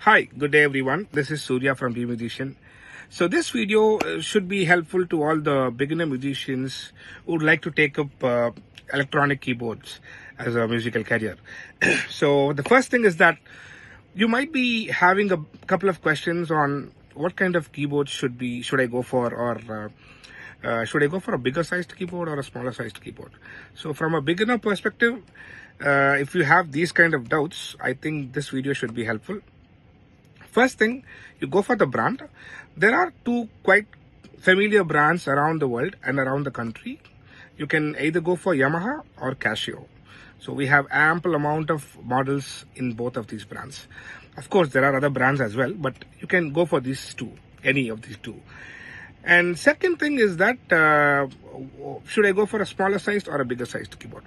Hi, good day everyone. This is Surya from The Musician. So this video should be helpful to all the beginner musicians who would like to take up electronic keyboards as a musical career. So the first thing is that you might be having a couple of questions on what kind of keyboard should I go for, or should I go for a bigger sized keyboard or a smaller sized keyboard? So from a beginner perspective, if you have these kind of doubts, I think this video should be helpful. First thing, you go for the brand. There are two quite familiar brands around the world and around the country. You can either go for Yamaha or Casio. So we have ample amount of models in both of these brands. Of course, there are other brands as well, but you can go for these two, any of these two. And second thing is that should I go for a smaller sized or a bigger sized keyboard?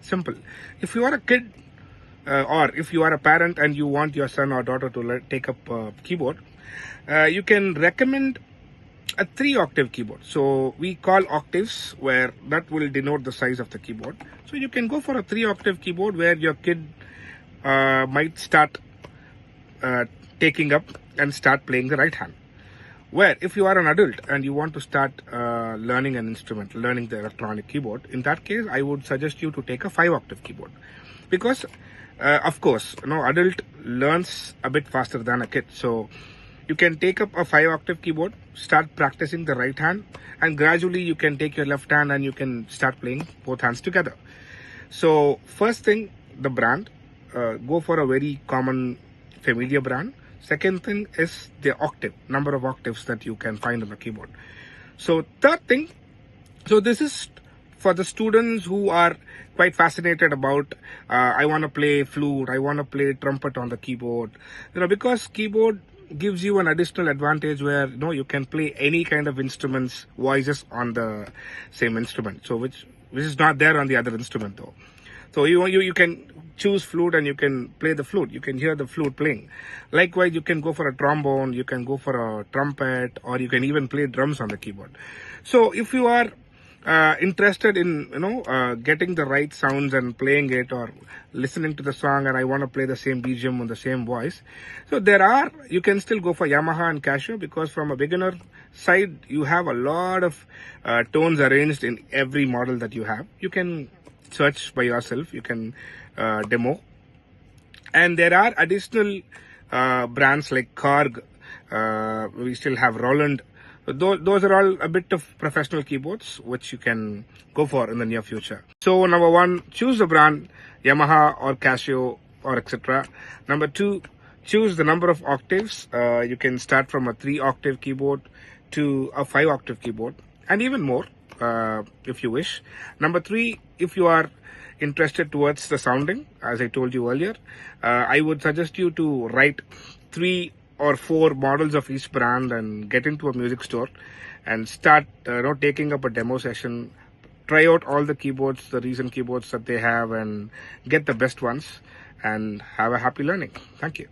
Simple. If you are a kid, or if you are a parent and you want your son or daughter to take up a keyboard, you can recommend a 3-octave keyboard. So we call octaves, where that will denote the size of the keyboard. So you can go for a 3-octave keyboard where your kid might start taking up and start playing the right hand. Where if you are an adult and you want to start learning an instrument, learning the electronic keyboard, in that case I would suggest you to take a 5-octave keyboard, because of course, adult learns a bit faster than a kid. So you can take up a 5-octave keyboard, start practicing the right hand, and gradually you can take your left hand and you can start playing both hands together. So first thing, the brand, go for a very common familiar brand. Second thing is the octave, number of octaves that you can find on the keyboard. So third thing, so this is for the students who are quite fascinated about, I want to play flute, I want to play trumpet on the keyboard, because keyboard gives you an additional advantage where, you can play any kind of instruments, voices on the same instrument. So which is not there on the other instrument though. So you can choose flute and you can play the flute. You can hear the flute playing. Likewise, you can go for a trombone, you can go for a trumpet, or you can even play drums on the keyboard. So if you are interested in getting the right sounds and playing it, or listening to the song and I want to play the same BGM on the same voice, so you can still go for Yamaha and Casio, because from a beginner side you have a lot of tones arranged in every model that you have. You can search by yourself, you can demo, and there are additional brands like Korg, we still have Roland. Those are all a bit of professional keyboards which you can go for in the near future. So number one, choose the brand, Yamaha or Casio or etc. Number two, choose the number of octaves. You can start from a 3-octave keyboard to a 5-octave keyboard, and even more if you wish. Number three, if you are interested towards the sounding, as I told you earlier, I would suggest you to write 3 or 4 models of each brand and get into a music store and start taking up a demo session. Try out all the keyboards, the recent keyboards that they have, and get the best ones, and have a happy learning. Thank you.